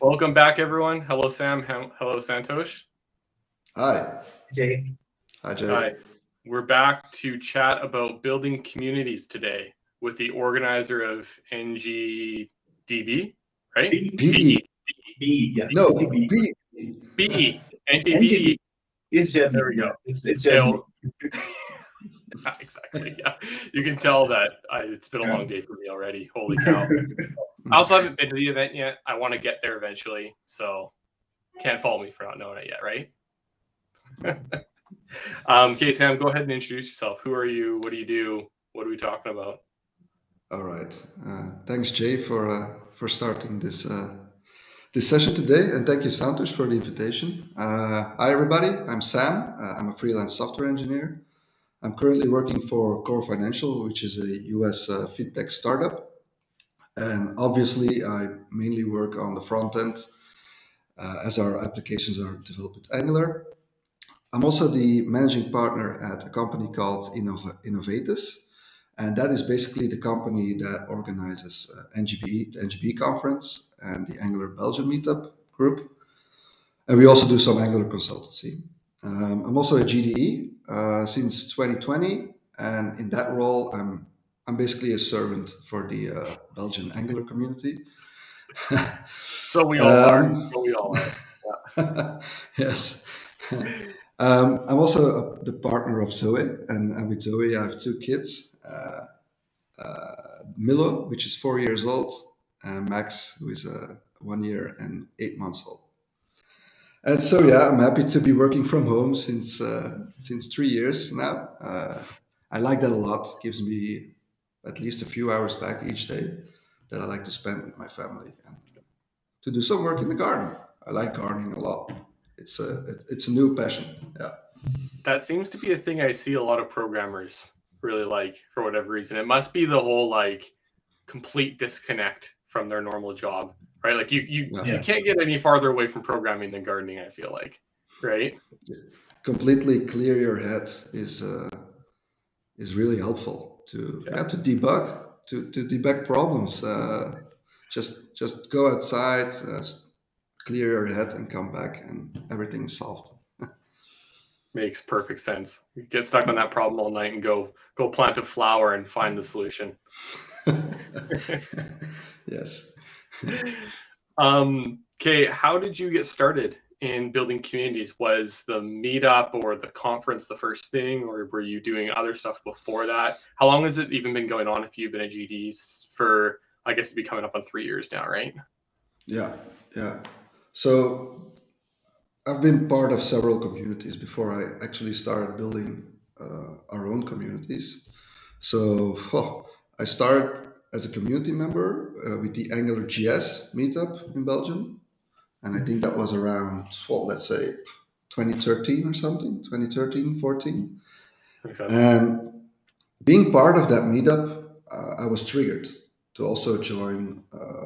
Welcome back, everyone. Hello, Sam. Hello, Santosh. Hi. Jay. Hi, Jay. Hi. We're back to chat about building communities today with the organizer of NGDB, right? PE. B, yeah. No, B. PE. BE. NGBE. NGB. It's German. There we go. Yeah, it's German. Exactly. Yeah. You can tell that it's been a long day for me already. Holy cow. I also haven't been to the event yet. I want to get there eventually. So can't fault me for not knowing it yet, right? Okay, Sam, go ahead and introduce yourself. Who are you? What do you do? What are we talking about? All right. Thanks, Jay, for starting this session today, and thank you, Santosh, for the invitation. Hi, everybody. I'm Sam. I'm a freelance software engineer. I'm currently working for Core Financial, which is a US fintech startup. And obviously, I mainly work on the front end as our applications are developed with Angular. I'm also the managing partner at a company called Innovatus, and that is basically the company that organizes NGB, the NGB conference, and the Angular Belgium meetup group. And we also do some Angular consultancy. I'm also a GDE since 2020, and in that role, I'm basically a servant for the Belgian Angular community. So we all are. So we all are. Yeah. Yes. I'm also the partner of Zoe, and with Zoe I have two kids, Milo, which is 4 years old, and Max, who is 1 year and 8 months old. And so yeah, I'm happy to be working from home since 3 years now. I like that a lot. It gives me at least a few hours back each day that I like to spend with my family and to do some work in the garden. I like gardening a lot. It's a new passion. Yeah. That seems to be a thing I see a lot of programmers really like for whatever reason. It must be the whole like complete disconnect from their normal job, right? Like you can't get any farther away from programming than gardening, I feel like, right? Completely clear your head is really helpful to debug problems. Just go outside, clear your head, and come back, and everything's solved. Makes perfect sense. You get stuck on that problem all night and go plant a flower and find the solution. Yes. Okay, how did you get started in building communities? Was the meetup or the conference the first thing, or were you doing other stuff before that? How long has it even been going on if you've been at GDs for, I guess, it'd be coming up on 3 years now, right? Yeah. So I've been part of several communities before I actually started building our own communities. So I started as a community member with the Angular GS meetup in Belgium. And I think that was around, let's say 2013 or something, 2013, 14. And being part of that meetup, I was triggered to also join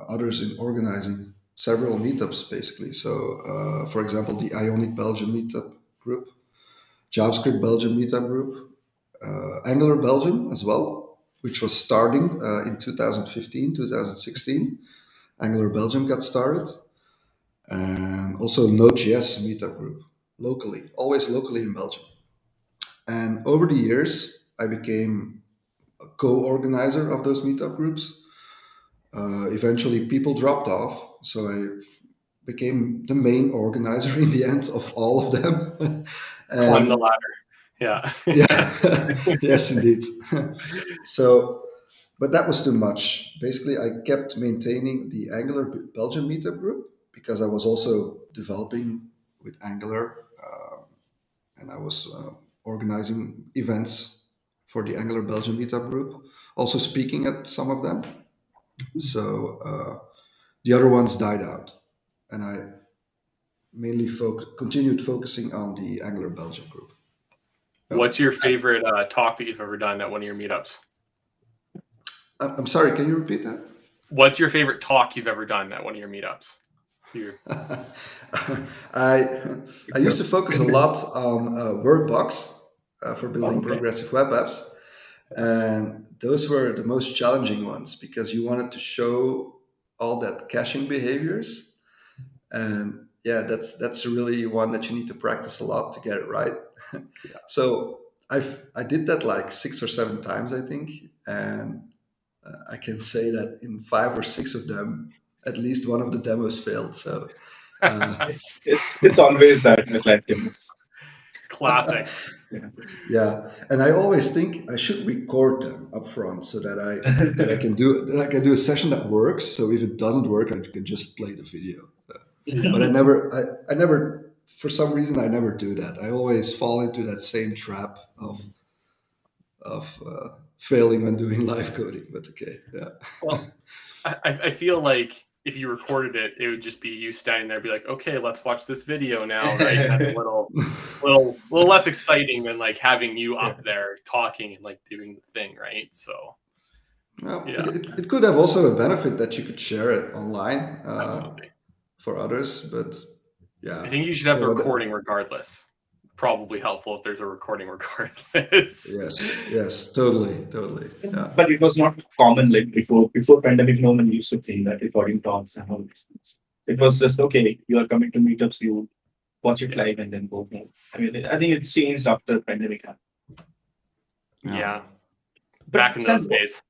others in organizing several meetups, basically. So, for example, the Ionic Belgium meetup group, JavaScript Belgium meetup group, Angular Belgium as well, which was starting in 2015, 2016. Angular Belgium got started. And also Node.js meetup group, always locally in Belgium. And over the years, I became a co-organizer of those meetup groups. Eventually, people dropped off, so I became the main organizer in the end of all of them. Climb the ladder. Yeah. Yes, indeed. But that was too much. Basically, I kept maintaining the Angular Belgium meetup group because I was also developing with Angular, and I was organizing events for the Angular Belgium meetup group, also speaking at some of them. So the other ones died out, and I mainly continued focusing on the Angular Belgium group. What's your favorite talk that you've ever done at one of your meetups? I'm sorry, can you repeat that? What's your favorite talk you've ever done at one of your meetups? I used to focus a lot on Workbox for building progressive web apps. And those were the most challenging ones because you wanted to show all that caching behaviors And yeah, that's really one that you need to practice a lot to get it right. So I did that like 6 or 7 times, I think, and I can say that in 5 or 6 of them, at least one of the demos failed. So It's always that with live demos. Classic. yeah, and I always think I should record them up front so that I can do a session that works. So if it doesn't work, I can just play the video. But I never, for some reason, I never do that. I always fall into that same trap of failing when doing live coding. But okay, yeah. Well, I feel like if you recorded it, it would just be you standing there, be like, okay, let's watch this video now, right? And that's a little less exciting than like having you up there talking and like doing the thing, right? So Well, yeah, it could have also a benefit that you could share it online absolutely. for others, but yeah. I think you should have the for what- recording regardless. Probably helpful if there's a recording regardless. Yes, totally. Yeah. But it was not common like before pandemic. No one used to think that recording talks and all these things. It was just okay. You are coming to meetups, you watch it live and then go home. I mean, I think it changed after pandemic happened. Yeah. But Back in Sam, those days.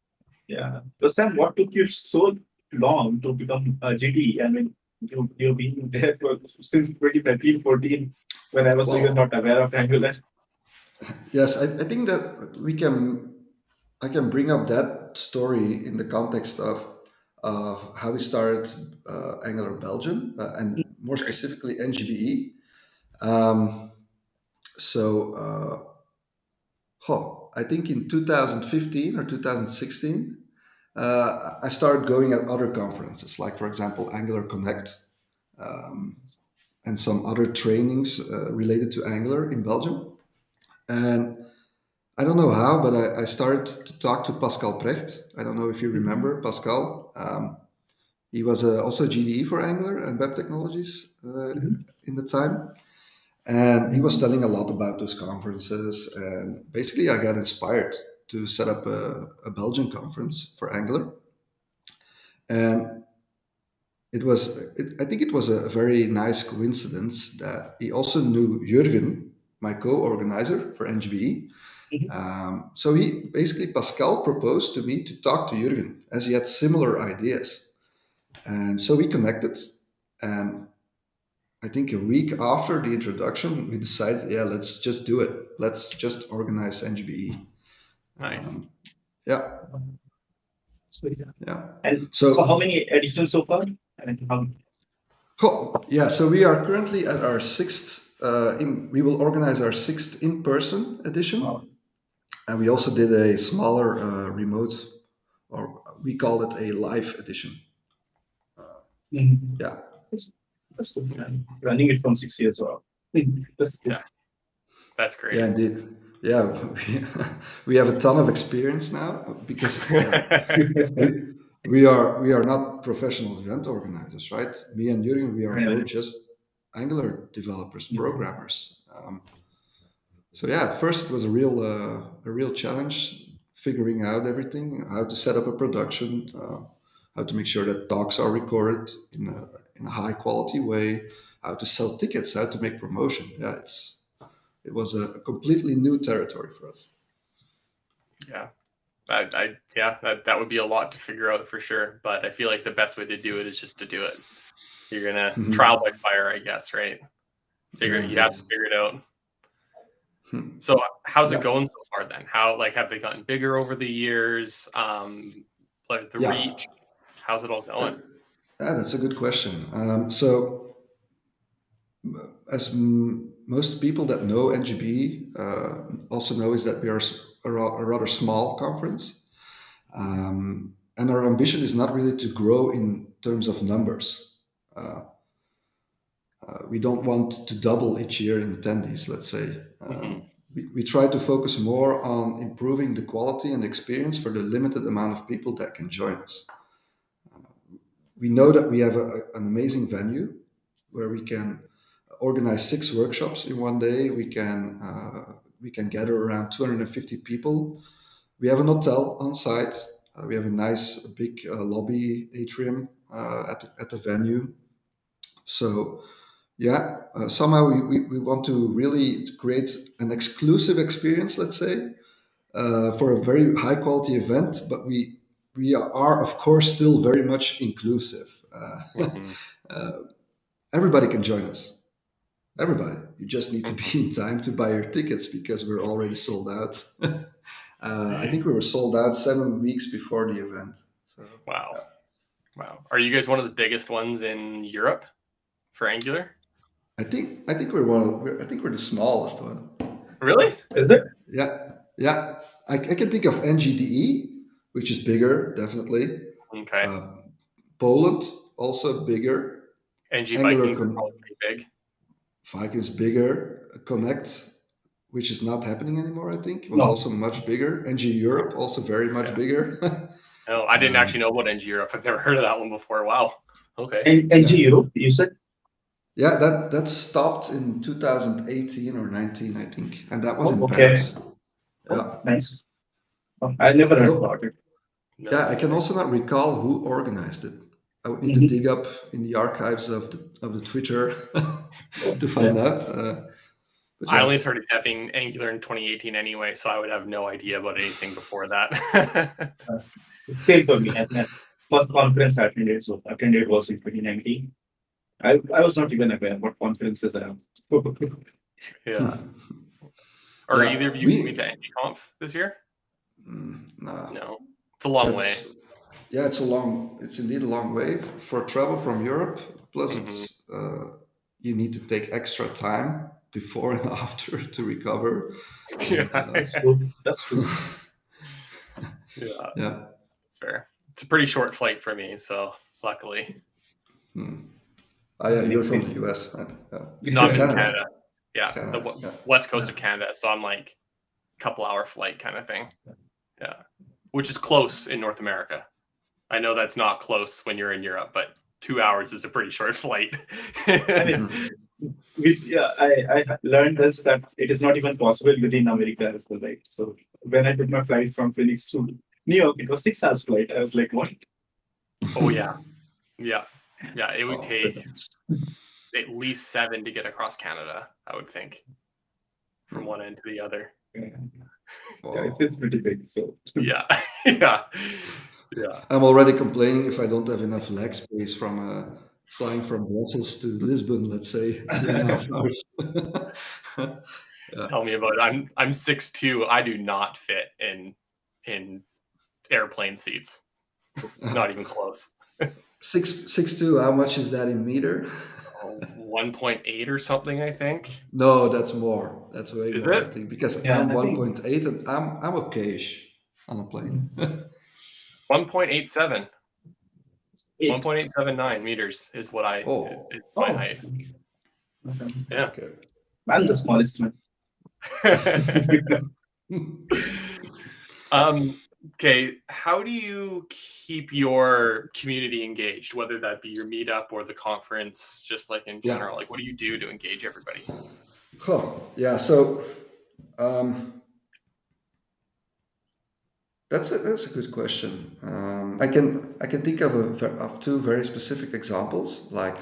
Yeah. So Sam, what took you so long to become a GD? I mean, you've been there since 2013, 14, when I was even not aware of Angular. Yes, I think that I can bring up that story in the context of how we started Angular Belgium and more specifically NGBE. I think in 2015 or 2016, I started going at other conferences, like for example Angular Connect, and some other trainings related to Angular in Belgium. And I don't know how, but I started to talk to Pascal Precht. I don't know if you remember Pascal. He was also a GDE for Angular and web technologies in the time. And he was telling a lot about those conferences. And basically, I got inspired to set up a Belgian conference for Angular. And I think it was a very nice coincidence that he also knew Jürgen, my co-organizer for NGBE. So Pascal proposed to me to talk to Jürgen as he had similar ideas. And so we connected. And I think a week after the introduction, we decided, yeah, let's just do it. Let's just organize NGBE. Nice. Yeah. And so how many editions so far? So we are currently at our 6th, we will organize our 6th in-person edition. Wow. And we also did a smaller remote, or we call it a live edition. Yeah. That's good. Running it from 6 years old. That's great. Yeah, indeed. Yeah, we have a ton of experience now because we are not professional event organizers, right? Me and Jürgen, we are both just Angular developers, programmers. So yeah, at first it was a real challenge figuring out everything, how to set up a production, how to make sure that talks are recorded in a high quality way, how to sell tickets, how to make promotion. Yeah, it was a completely new territory for us. Yeah. That would be a lot to figure out for sure. But I feel like the best way to do it is just to do it. You're gonna trial by fire, I guess, right? You have to figure it out. So how's it going so far then? How have they gotten bigger over the years? Like the reach? How's it all going? That's a good question. So as most people that know NGB also know is that we are a rather small conference. And our ambition is not really to grow in terms of numbers. We don't want to double each year in attendees, let's say. We try to focus more on improving the quality and experience for the limited amount of people that can join us. We know that we have an amazing venue where we can organize 6 workshops in one day. We can gather around 250 people. We have an hotel on site. We have a nice big lobby atrium at the venue. So yeah, somehow we want to really create an exclusive experience, let's say, for a very high quality event, but we are of course still very much inclusive. Mm-hmm. Everybody can join us. Everybody. You just need to Mm-hmm. be in time to buy your tickets because we're already sold out. I think we were sold out 7 weeks before the event. So Wow. yeah. Wow. Are you guys one of the biggest ones in Europe for Angular? I think we're the smallest one. Really? Is it? Yeah. I can think of NGDE, which is bigger, definitely. Okay. Poland also bigger. NG Angular Vikings are probably pretty big. Vikings bigger. Connect, which is not happening anymore, I think, was No. also much bigger. NG Europe also very much Yeah. bigger. No, I didn't actually know about NG Europe. I've never heard of that one before. Wow. Okay. And NG Europe, you said? Yeah, that stopped in 2018 or 19, I think, and that was Oh, in okay. Paris. Yeah, Oh, nice. Oh, I never I heard don't. about it. No, Yeah, I me can neither. also not recall who organized it. I would need to dig up in the archives of the Twitter to find out. But I yeah, only started tapping Angular in 2018 anyway, so I would have no idea about anything before that. Same for me. As my first conference I attended was in 2019. I was not even aware what conferences are. Yeah. Are yeah, either of you coming to we. NGConf this year? Nah, No. It's a long way. yeah, it's indeed a long way for travel from Europe. Plus, Mm-hmm. it's you need to take extra time before and after to recover. Yeah. That's true. That's true. Yeah. Yeah. It's fair. It's a pretty short flight for me, so luckily. Yeah, you're from Same. the US, right? Yeah. No, I'm in Canada. Canada. Yeah, the Canada. Yeah. west coast of Canada. So I'm like a couple hour flight kind of thing. Yeah, which is close in North America. I know that's not close when you're in Europe, but 2 hours is a pretty short flight. I mean, I learned this that it is not even possible within America as well, right? So when I took my flight from Phoenix to New York, it was 6 hours flight. I was like, what? Oh yeah, yeah, yeah. It would Oh. take at least 7 to get across Canada, I would think, from one end to the other. Yeah, Wow. it's pretty big. So Yeah, yeah, yeah. I'm already complaining if I don't have enough leg space from flying from Brussels to Lisbon, let's say, 3.5 hours. Yeah. Tell me about it. I'm 6'2". I do not fit in airplane seats. Not even close. 6'2", how much is that in meter? 1.8 or something, I think. No, that's more. That's way Is more, I it? think, because yeah, I'm I think 1.8 and I'm okay-ish on a plane. 1.87. 8. 1.879 meters is what Oh, it's my height. Okay. Yeah. okay. I'm the smallest one. Okay, how do you keep your community engaged, whether that be your meetup or the conference, just like in Yeah. general? Like, what do you do to engage everybody? Oh, yeah. So that's a good question. I can think of two very specific examples. Like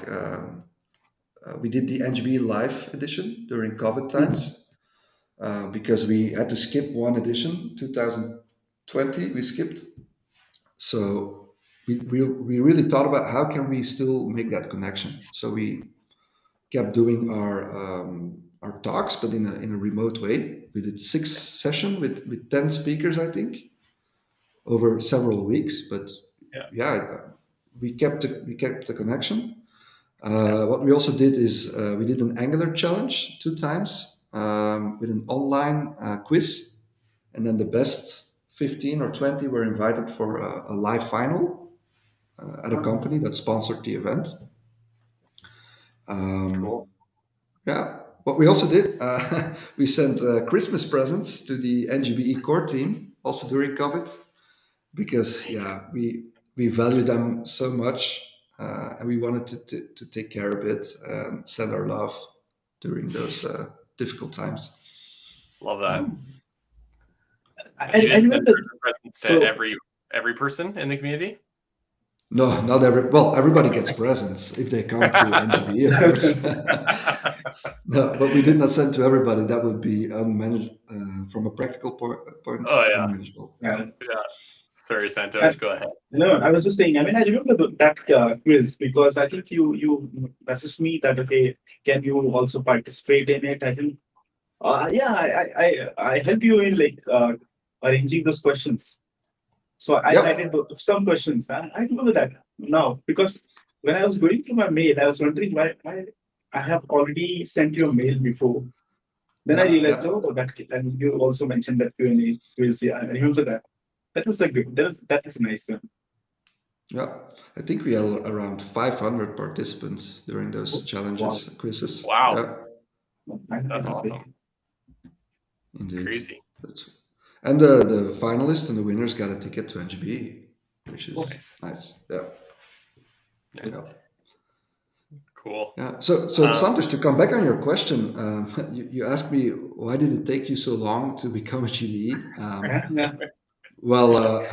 we did the NGB Live edition during COVID times because we had to skip one edition, 2020. We skipped, so we really thought about how can we still make that connection. So we kept doing our talks, but in a remote way. We did 6 sessions with 10 speakers, I think, over several weeks. But yeah, we kept the connection. What we also did is we did an Angular challenge 2 times with an online quiz, and then the best 15 or 20 were invited for a live final at a company that sponsored the event. Cool. Yeah, what we also did, we sent Christmas presents to the NGBE core team also during COVID because we value them so much and we wanted to take care of it and send our love during those difficult times. Love that. I You didn't send remember. Christmas presents So to every person in the community? No, not everybody gets presents if they come to NGB, of course. No, but we did not send to everybody. That would be unmanageable from a practical point, Oh yeah, unmanageable. Yeah. yeah. Sorry, Santosh, go ahead. No, I was just saying. I mean, I remember that quiz because I think you messaged me that okay, can you also participate in it? I think yeah, I helped you in like arranging those questions. So I Yeah, did some questions. I remember that now because when I was going through my mail, I was wondering why I have already sent you a mail before. Then I yeah, realized, yeah, oh, that and you also mentioned that Q&A quiz. Yeah, I remember that. That was a good. That was a nice one. yeah. I think we had around 500 participants during those Wow, challenges, quizzes. Wow, Yeah, that's that's big. awesome. indeed. Crazy. And the finalists and the winners got a ticket to NGB, which is Nice. nice. Yeah, Nice. yeah. Cool. Yeah. So Santosh, to come back on your question, you asked me why did it take you so long to become a GDE? Yeah. Well,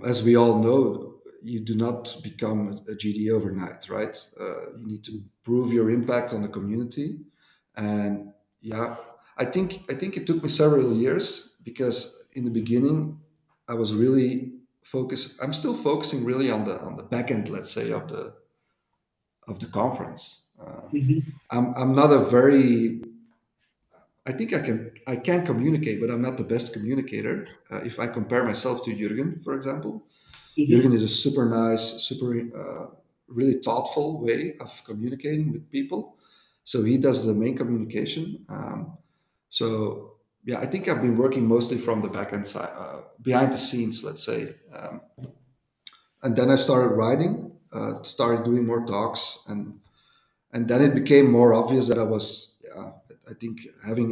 as we all know, you do not become a GDE overnight, right? You need to prove your impact on the community, and yeah, I think it took me several years because in the beginning I was really focused. I'm still focusing really on the back end, let's say, of the conference. Mhm. I'm not a very I think I can communicate, but I'm not the best communicator. If I compare myself to Jürgen, for example, Mhm. Jürgen is a super nice, super really thoughtful way of communicating with people. So he does the main communication. So yeah, I think I've been working mostly from the back end side, behind the scenes, let's say. And then I started writing, started doing more talks, and then it became more obvious that I was, I think, having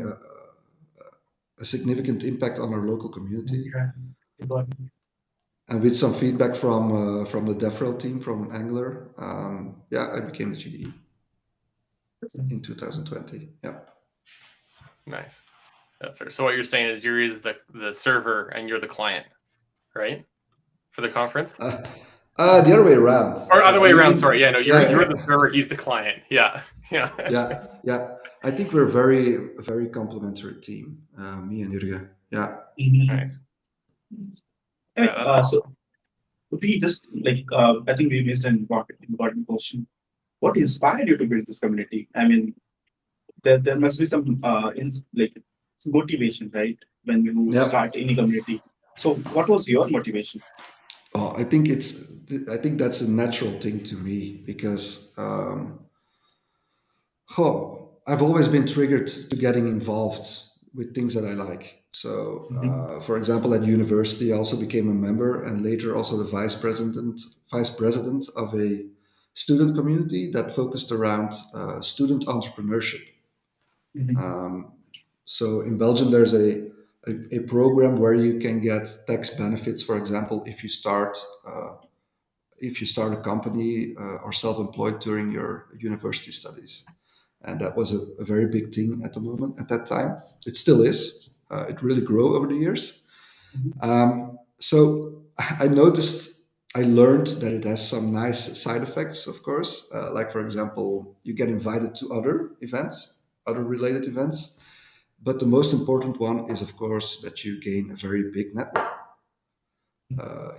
a significant impact on our local community. Yeah. And with some feedback from the DevRel team from Angular, yeah, I became the GDE in 2020. Yeah. Nice. That's right. So what you're saying is Yuri is the server and you're the client, right? For the conference? The other way around. Or other way around, sorry. Jürgen, Yeah, no, you're the yeah, server, he's the client. Yeah. Yeah. yeah, yeah. I think we're a very complementary team, me and Jürgen. Yeah. Mhm. Nice. Right, Yeah, that's awesome. so we just like I think we missed an important question. What inspired you to build this community? I mean, there must be some like some motivation, right? When you Yeah. start any community. So what was your motivation? Oh, I think that's a natural thing to me because I've always been triggered to getting involved with things that I like. So, Mhm. for example, at university, I also became a member and later also the vice president of a student community that focused around student entrepreneurship. Mhm. Um, so in Belgium, there's a program where you can get tax benefits. For example, if you start a company or self-employed during your university studies, and that was a very big thing at the moment. At that time, it still is. It really grew over the years. Mhm. So I learned that it has some nice side effects, of course. Like for example, you get invited to other events, other related events. But the most important one is, of course, that you gain a very big network.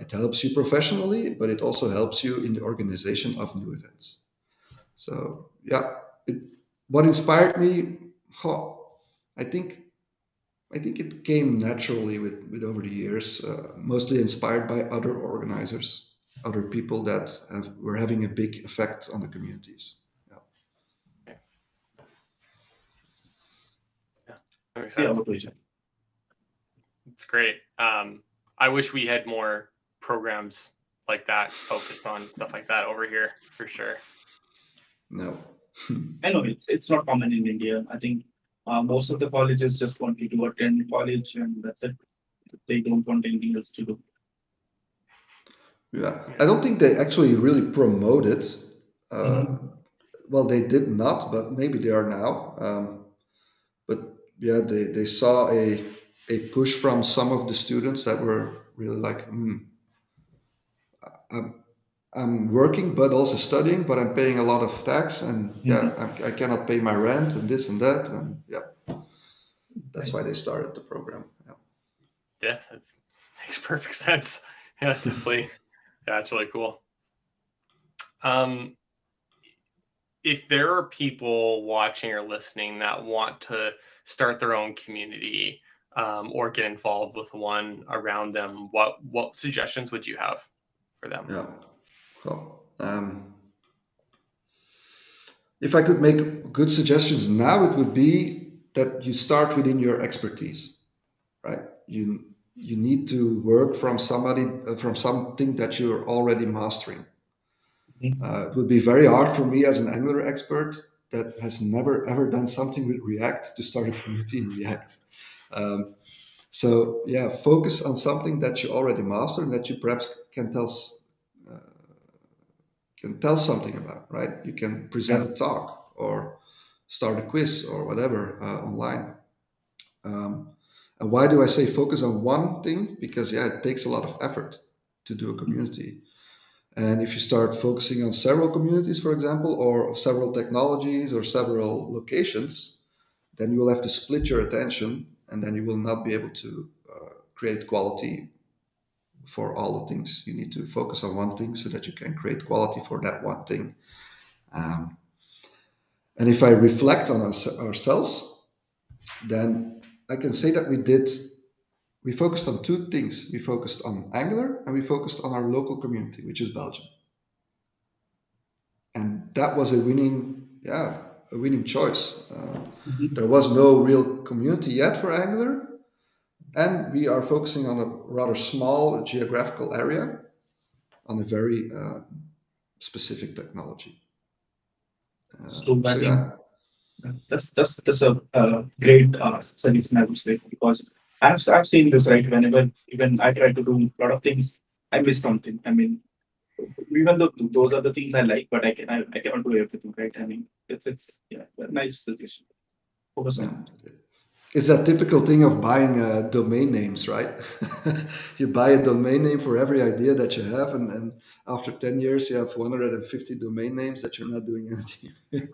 It helps you professionally, but it also helps you in the organization of new events. So yeah, what inspired me, oh, I think I think it came naturally with over the years, mostly inspired by other organizers, other people that were having a big effect on the communities. Yeah. Yeah. Yeah. That makes Yeah, sense. what was it? It's great. I wish we had more programs like that focused on stuff like that over here for sure. No. I know it's not common in India. I think most of the colleges just want you to attend college and that's it. They don't want anything else to do. Yeah, Yeah. I don't think they actually really promote it. Uh, Mhm. well, they did not, but maybe they are now. But yeah, they saw a push from some of the students that were really like, I'm working, but also studying, but I'm paying a lot of tax, and I cannot pay my rent and this and that, and that's why they started the program. Yeah, that makes perfect sense. Yeah, definitely. Yeah, that's really cool. If there are people watching or listening that want to start their own community or get involved with one around them, what suggestions would you have for them? Yeah. Well, if I could make good suggestions now, it would be that you start within your expertise, right? You need to work from something that you're already mastering. It would be very hard for me as an Angular expert that has never ever done something with React to start a community in React. So yeah, focus on something that you already master and that you perhaps can tell something about, right? You can present a talk or start a quiz or whatever online. And why do I say focus on one thing? Because it takes a lot of effort to do a community. And if you start focusing on several communities, for example, or several technologies or several locations, then you will have to split your attention, and then you will not be able to create quality for all the things. You need to focus on one thing so that you can create quality for that one thing. And if I reflect on ourselves, then I can say that we focused on two things. We focused on Angular and we focused on our local community, which is Belgium. And that was a winning choice. There was no real community yet for Angular, and we are focusing on a rather small geographical area on a very specific technology. That's a great solution, I would say, because I've seen this, right. Whenever even I try to do a lot of things, I miss something. I mean, even though those are the things I like, but I cannot do everything, right? I mean, it's a nice suggestion. Focus on it. It's that typical thing of buying domain names, right? You buy a domain name for every idea that you have, and after 10 years, you have 150 domain names that you're not doing anything with.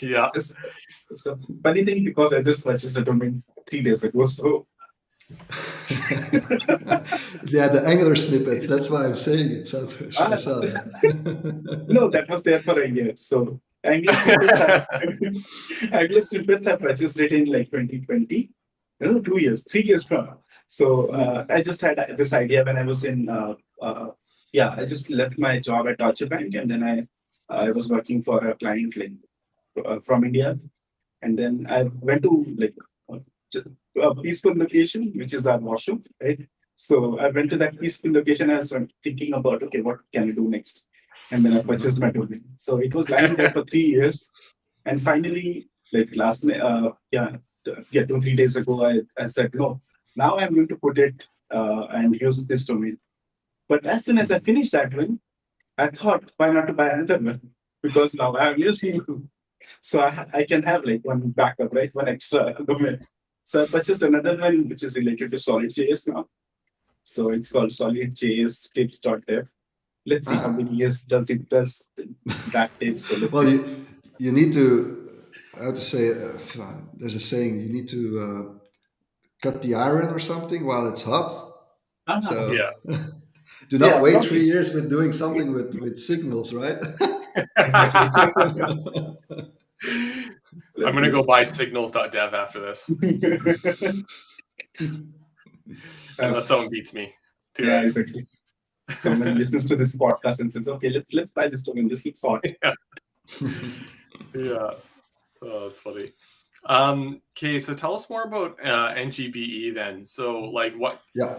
Yeah. It's a funny thing because I just purchased a domain 3 days ago, so. Yeah, the Angular snippets, that's why I'm saying it, Santosh. I saw that. No, that was there for a year. So Angular snippets I purchased it in like 2020. 2 years, 3 years now. So I just had this idea when I was in I just left my job at Deutsche Bank, and then I was working for a client from India, and then I went to a peaceful location, which is our washroom, right? So I went to that peaceful location. I was thinking about, okay, what can I do next? And then I purchased my domain. So it was lying there for 3 years, and finally, like 2-3 days ago, I said no. Now I'm going to put it and use this domain. But as soon as I finished that one, I thought, why not to buy another one? Because now I'm using it. So I can have like one backup, right? One extra domain. So I purchased another one which is related to Solid.js now. So it's called Solid.js tips.dev. Let's see how many years does that take. So let's see. You need to, how to say, there's a saying, you need to cut the iron or something while it's hot. So do not wait 3 years with doing something with signals, right? I'm going to go buy signals.dev after this. Unless someone beats me. Yeah, exactly. Someone listens to this podcast and says, okay, let's buy this domain. This looks hot. Yeah. Oh, that's funny. Okay, so tell us more about NGBE then. So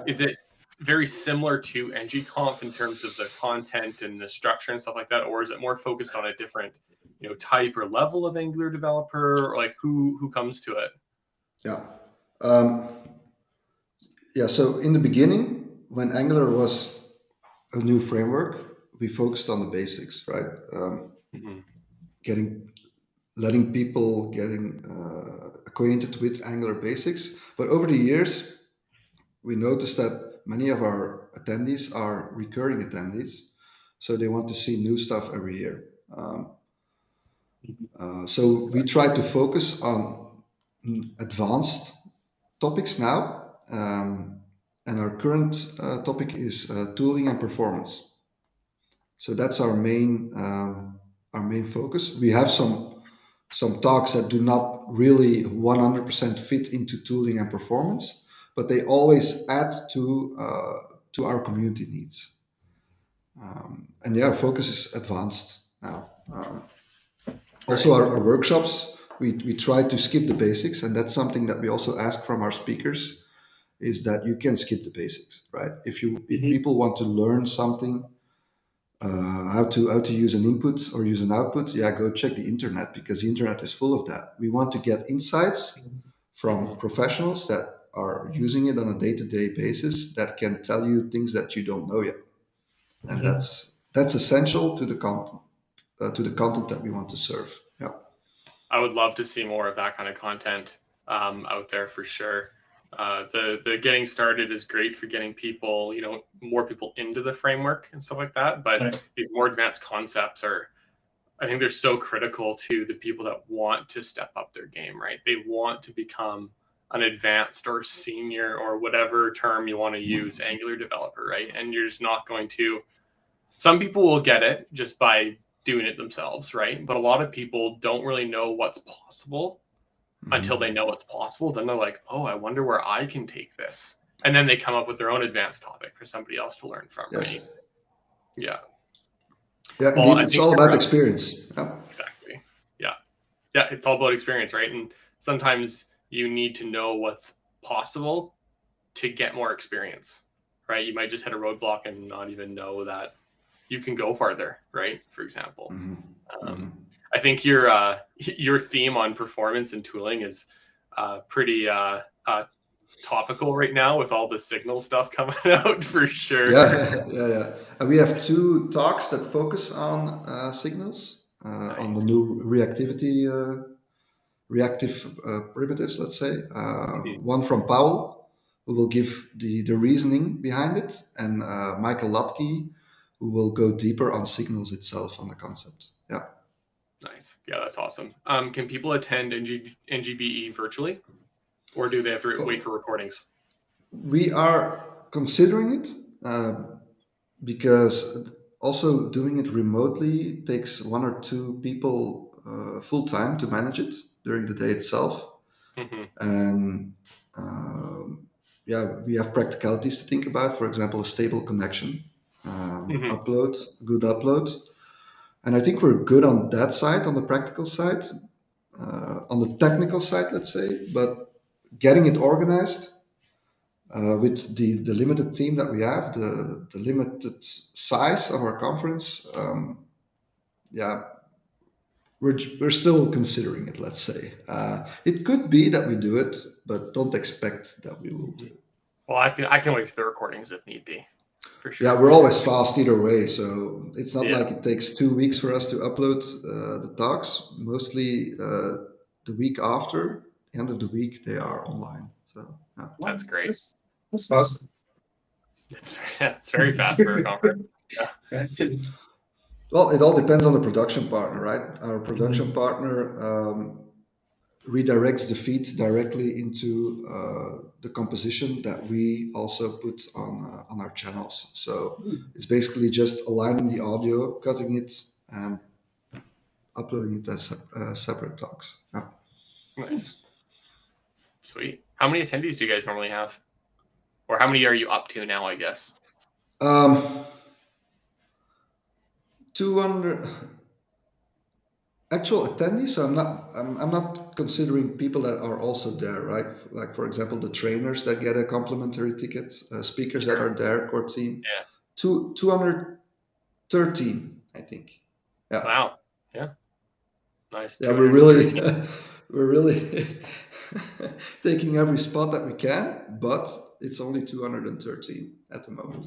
is it very similar to ngconf in terms of the content and the structure and stuff like that, or is it more focused on a different type or level of Angular developer, or like who comes to it? So in the beginning, when Angular was a new framework, we focused on the basics, right? Letting people getting acquainted with Angular basics. But over the years, we noticed that many of our attendees are recurring attendees, so they want to see new stuff every year. So we try to focus on advanced topics now, and our current topic is tooling and performance. So that's our main focus. We have some talks that do not really 100% fit into tooling and performance, but they always add to our community needs. And yeah, our focus is advanced now. Also, our workshops, we try to skip the basics, and that's something that we also ask from our speakers, is that you can skip the basics, right? If people want to learn something, how to use an input or use an output, yeah, go check the internet, because the internet is full of that. We want to get insights from professionals that are using it on a day-to-day basis that can tell you things that you don't know yet, and that's essential to the content that we want to serve. Yeah, I would love to see more of that kind of content out there for sure. The getting started is great for getting people, more people into the framework and stuff like that. But these more advanced concepts I think they're so critical to the people that want to step up their game, right? They want to become an advanced or senior or whatever term you want to use, Angular developer, right? And you're just not going to, some people will get it just by doing it themselves, right? But a lot of people don't really know what's possible until they know what's possible. Then they're like, oh, I wonder where I can take this. And then they come up with their own advanced topic for somebody else to learn from, right? Yeah. Yeah, well, indeed, it's all about experience. Yeah. Exactly. Yeah. Yeah, it's all about experience, right? And sometimes you need to know what's possible to get more experience, right? You might just hit a roadblock and not even know that you can go farther, right? For example. I think your theme on performance and tooling is pretty topical right now with all the signal stuff coming out for sure. Yeah. And we have 2 talks that focus on signals, on the new reactive primitives, let's say. One from Powell, who will give the reasoning behind it, and Michael Latke, who will go deeper on signals itself, on the concept. Yeah. Nice. Yeah, that's awesome. Can people attend NGBE virtually, or do they have to wait for recordings? We are considering it, because also doing it remotely takes 1 or 2 people full time to manage it during the day itself. And we have practicalities to think about. For example, a stable connection, good upload. And I think we're good on that side, on the practical side. On the technical side, let's say, but getting it organized with the limited team that we have, the limited size of our conference, we're still considering it, let's say. It could be that we do it, but don't expect that we will do it. Well, I can wait for the recordings if need be. For sure. Yeah, we're always fast either way, so it's not like it takes 2 weeks for us to upload the talks. Mostly the week after, the end of the week, they are online. So that's great. That's fast. It's very fast for a conference. Yeah. Well, it all depends on the production partner, right? Our production partner redirects the feed directly into the composition that we also put on our channels. So it's basically just aligning the audio, cutting it, and uploading it as separate talks. Yeah. Nice. Sweet. How many attendees do you guys normally have? Or how many are you up to now, I guess? 200 actual attendees. So I'm not considering people that are also there, right? Like, for example, the trainers that get a complimentary ticket, speakers that are there, core team. Yeah. 213, I think. Yeah. Wow. Yeah. Nice. Yeah, we're really taking every spot that we can, but it's only 213 at the moment.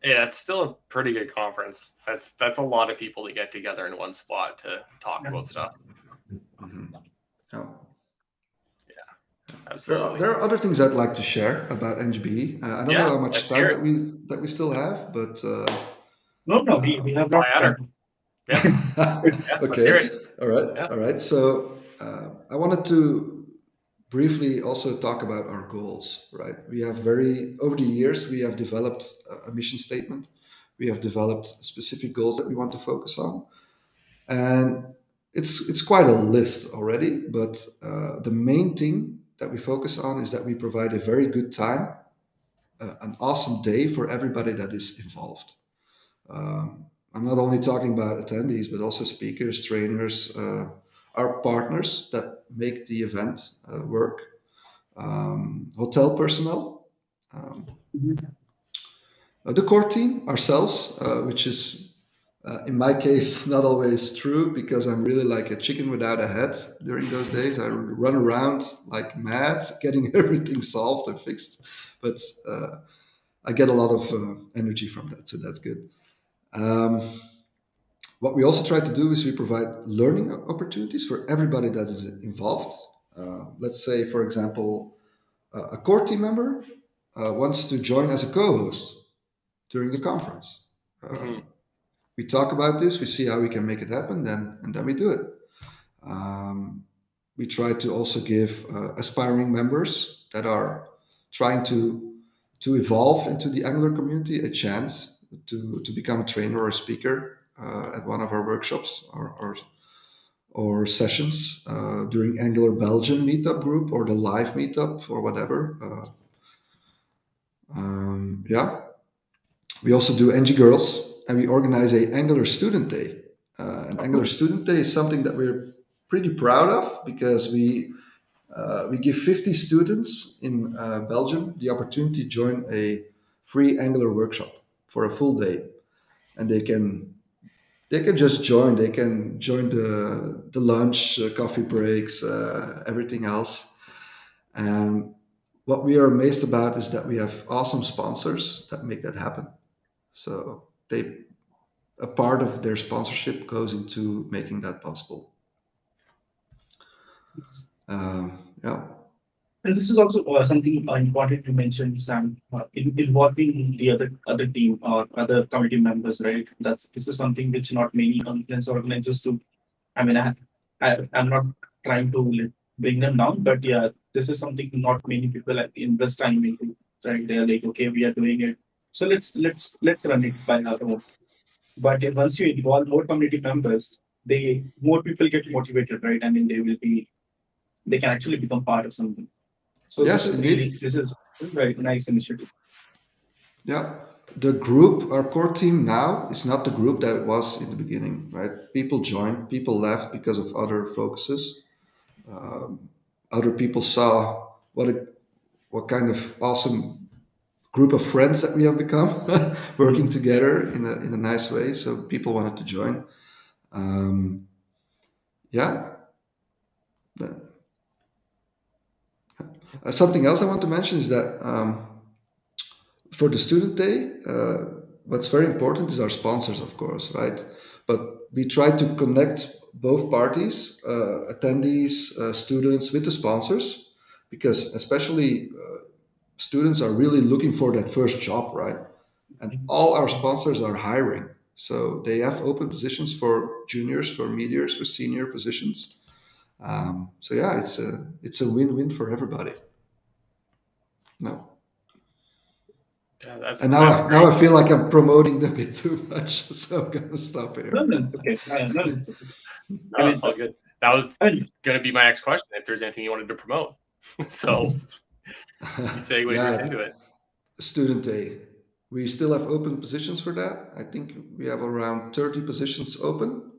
Yeah, it's still a pretty good conference. That's a lot of people to get together in one spot to talk about stuff. Mm-hmm. Oh. Yeah, Absolutely. There are other things I'd like to share about NGB. I don't know how much time that we still have, but no, we have not. Yeah. Okay. All right. So I wanted to briefly also talk about our goals. Right. We have over the years we have developed a mission statement. We have developed specific goals that we want to focus on, and it's quite a list already. But the main thing that we focus on is that we provide a very good time, an awesome day for everybody that is involved. I'm not only talking about attendees, but also speakers, trainers, our partners that make the event work, hotel personnel, the core team, ourselves, which is in my case not always true because I'm really like a chicken without a head during those days. I run around like mad, getting everything solved and fixed, but I get a lot of energy from that, so that's good. What we also try to do is we provide learning opportunities for everybody that is involved. Let's say, for example, a core team member wants to join as a co-host during the conference. We talk about this, we see how we can make it happen, and then we do it. We try to also give aspiring members that are trying to evolve into the Angular community a chance to become a trainer or a speaker at one of our workshops or sessions during Angular Belgium meetup group or the live meetup or whatever. We also do NG Girls, and we organize a Angular Student Day. Angular Student Day is something that we're pretty proud of because we give 50 students in Belgium the opportunity to join a free Angular workshop for a full day, and they can just join. They can join the lunch, coffee breaks, everything else. And what we are amazed about is that we have awesome sponsors that make that happen. So a part of their sponsorship goes into making that possible. Yeah. And this is also something important to mention, Sam, involving the other team or other committee members, right? This is something which not many conference organizers do. I mean, I'm not trying to bring them down, but yeah, this is something not many people invest time into. Right? They're like, okay, we are doing it, so let's run it by our own. But once you involve more community members, more people get motivated, right? I mean, they can actually become part of something. So yes, this is a very nice initiative. Yeah, the group, our core team now is not the group that it was in the beginning, right? People joined, people left because of other focuses. Other people saw what kind of awesome group of friends that we have become, working together in a nice way. So people wanted to join. Something else I want to mention is that for the student day, what's very important is our sponsors, of course, right? But we try to connect both parties, attendees, students with the sponsors, because especially students are really looking for that first job, right? And all our sponsors are hiring. So they have open positions for juniors, for mediors, for senior positions. So yeah, it's a win-win for everybody. No. Yeah, and now I feel like I'm promoting them a bit too much, so I'm gonna stop here. No, okay. No, it's all good. That was going to be my next question. If there's anything you wanted to promote, so you segued right into it. Student Day. We still have open positions for that. I think we have around 30 positions open.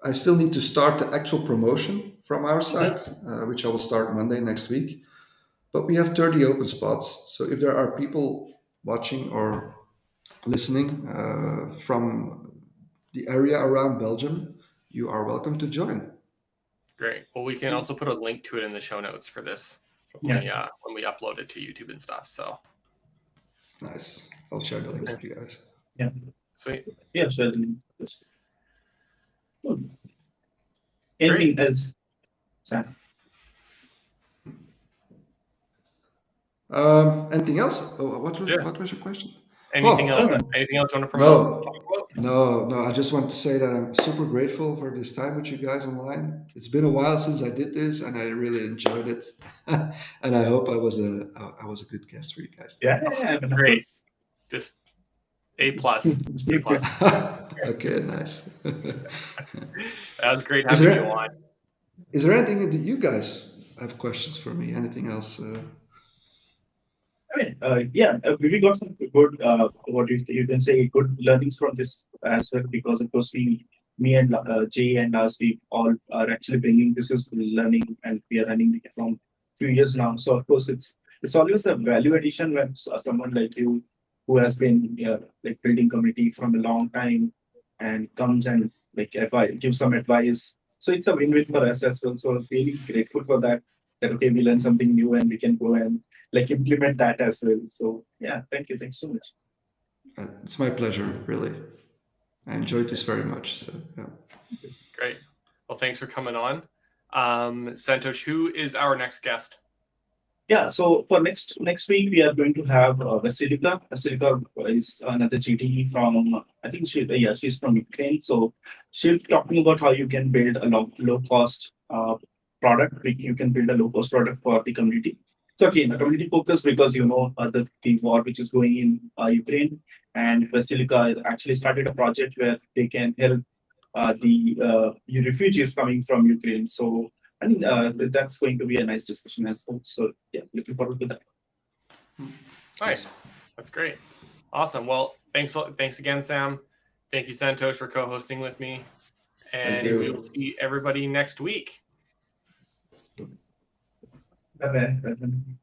I still need to start the actual promotion from our side, which I will start Monday next week. But we have 30 open spots. So if there are people watching or listening from the area around Belgium, you are welcome to join. Great. Well, we can also put a link to it in the show notes for this when we upload it to YouTube and stuff. So nice. I'll share the link with you guys. Yeah. Sweet. Yeah, certainly. Anything else, Sam? Anything else? What was your question? Anything Oh, else? no. Anything else you want to promote? No. I just want to say that I'm super grateful for this time with you guys online. It's been a while since I did this, and I really enjoyed it. And I hope I was a good guest for you guys. Yeah, Great. Just A+. Okay, nice. That was great having you on. Is there anything that you guys have questions for me? Anything else? We got some good, what you can say, good learnings from this as well, because of course me and Jay and us, we all are actually bringing this is learning, and we are running it from few years now. So of course it's always a value addition when someone like you, who has been like building community from a long time, and comes and like give some advice. So it's a win-win for us as well. So really grateful for that. That okay, we learn something new and we can go and like implement that as well. So yeah, thank you. Thanks so much. It's my pleasure, really. I enjoyed this very much. So yeah. Great. Well, thanks for coming on. Santosh, who is our next guest? Yeah, so for next week we are going to have Vasilika. Vasilika is another GTE from I think she's from Ukraine. So she'll be talking about how you can build a low cost product. You can build a low cost product for the community. So again, a community focus, because the war which is going in Ukraine, and Vasilika actually started a project where they can help the refugees coming from Ukraine. So I think that's going to be a nice discussion as well. So yeah, looking forward to that. Nice. That's great. Awesome. Well, thanks again, Sam. Thank you, Santosh, for co-hosting with me. And we will see everybody next week. Bye-bye.